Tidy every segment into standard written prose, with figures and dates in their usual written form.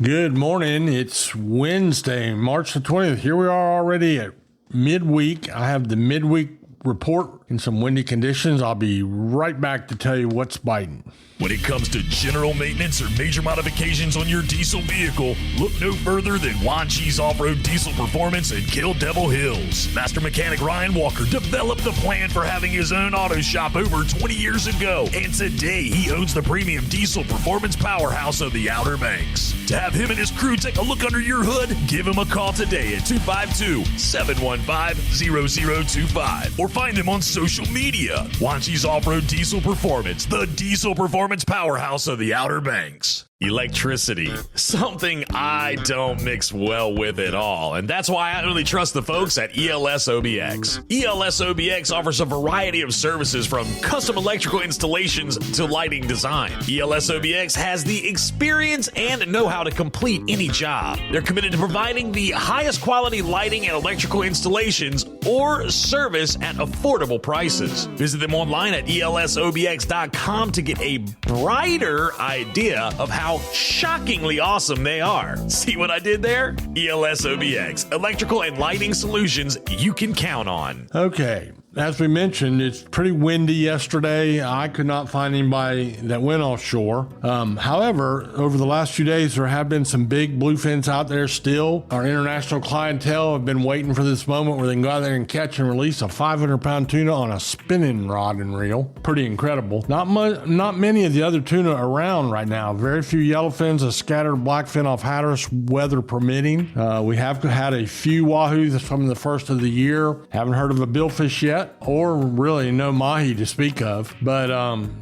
Good morning. It's Wednesday, March the 20th. Here we are already at midweek. I have the midweek report in some windy conditions. I'll be right back to tell you what's biting. When it comes to general maintenance or major modifications on your diesel vehicle, look no further than Wanchi's Off-Road Diesel Performance in Kill Devil Hills. Master mechanic Ryan Walker developed the plan for having his own auto shop over 20 years ago, and today he owns the premium diesel performance powerhouse of the Outer Banks. To have him and his crew take a look under your hood, give him a call today at 252-715-0025 or find him on social media. Wanchi's Off-Road Diesel Performance, the diesel performance powerhouse of the Outer Banks. Electricity, something I don't mix well with at all, and that's why I only trust the folks at ELS OBX. ELS OBX offers a variety of services from custom electrical installations to lighting design. ELS OBX has the experience and know-how to complete any job. They're committed to providing the highest quality lighting and electrical installations or service at affordable prices. Visit them online at elsobx.com to get a brighter idea of how shockingly awesome they are. See what I did there? ELS OBX, electrical and lighting solutions you can count on. Okay. As we mentioned, it's pretty windy yesterday. I could not find anybody that went offshore. However, over the last few days, there have been some big bluefins out there still. Our international clientele have been waiting for this moment where they can go out there and catch and release a 500-pound tuna on a spinning rod and reel. Pretty incredible. Not many of the other tuna around right now. Very few yellowfins, a scattered blackfin off Hatteras, weather permitting. We have had a few wahoos from the first of the year. Haven't heard of a billfish yet, or really no mahi to speak of, but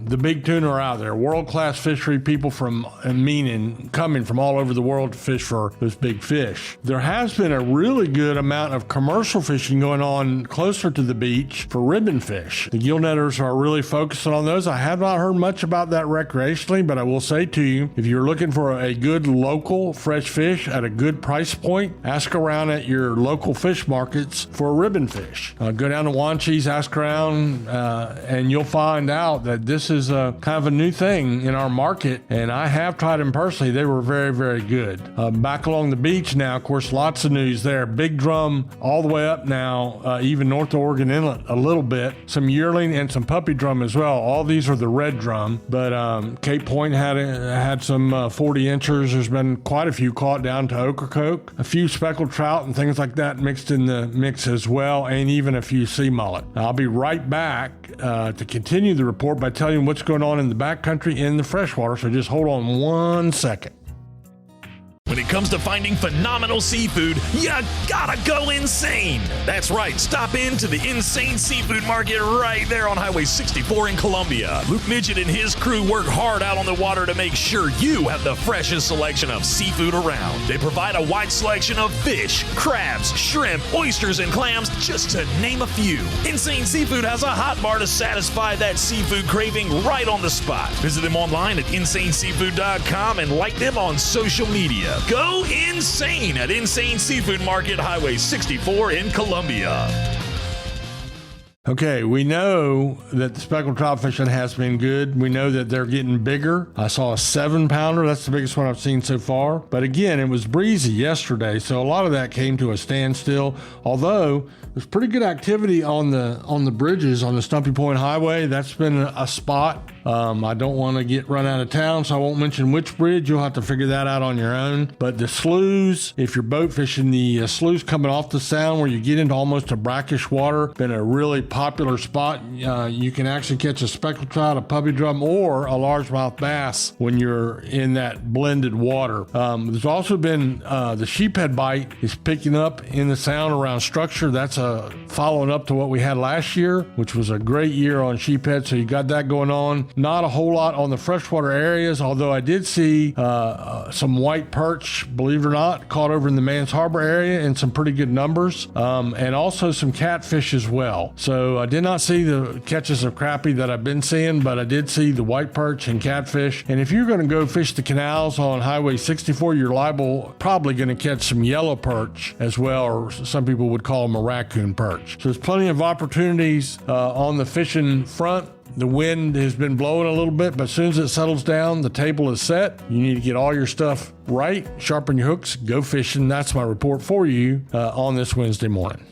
the big tuna are out there. World-class fishery, people coming from all over the world to fish for those big fish. There has been a really good amount of commercial fishing going on closer to the beach for ribbon fish. The gill netters are really focusing on those. I have not heard much about that recreationally, but I will say to you, if you're looking for a good local fresh fish at a good price point, ask around at your local fish markets for ribbon fish. Go down to Wanchi's, ask around, and you'll find out that this is a kind of a new thing in our market, and I have tried them personally. They were very, very good. Back along the beach now, of course, lots of news there. Big drum all the way up now, even north of Oregon Inlet a little bit. Some yearling and some puppy drum as well. All these are the red drum, but Cape Point had some 40 inchers. There's been quite a few caught down to Ocracoke. A few speckled trout and things like that mixed in the mix as well, and even a few sea mullet. I'll be right back to continue the report by telling you what's going on in the backcountry in the freshwater, so just hold on one second. When it comes to finding phenomenal seafood, you gotta go insane. That's right, stop into the Insane Seafood Market right there on Highway 64 in Columbia. Luke Midget and his crew work hard out on the water to make sure you have the freshest selection of seafood around. They provide a wide selection of fish, crabs, shrimp, oysters, and clams, just to name a few. Insane Seafood has a hot bar to satisfy that seafood craving right on the spot. Visit them online at insaneseafood.com and like them on social media. Go insane at Insane Seafood Market, Highway 64 in Columbia. Okay, we know that the speckled trout fishing has been good. We know that they're getting bigger. I saw a 7-pounder. That's the biggest one I've seen so far. But again, it was breezy yesterday, so a lot of that came to a standstill. Although there's pretty good activity on the bridges on the Stumpy Point Highway. That's been a spot. I don't want to get run out of town, so I won't mention which bridge. You'll have to figure that out on your own. But the sloughs, if you're boat fishing, the sloughs coming off the sound where you get into almost a brackish water, been a really popular spot. You can actually catch a speckled trout, a puppy drum, or a largemouth bass when you're in that blended water. There's also been the sheephead bite is picking up in the sound around Structure. That's following up to what we had last year, which was a great year on sheephead. So you got that going on. Not a whole lot on the freshwater areas, although I did see some white perch, believe it or not, caught over in the Mans Harbor area in some pretty good numbers, and also some catfish as well. So I did not see the catches of crappie that I've been seeing, but I did see the white perch and catfish. And if you're going to go fish the canals on Highway 64, you're probably going to catch some yellow perch as well, or some people would call them a raccoon perch. So there's plenty of opportunities on the fishing front The wind has been blowing a little bit, but as soon as it settles down, the table is set. You need to get all your stuff right, sharpen your hooks, go fishing. That's my report for you on this Wednesday morning.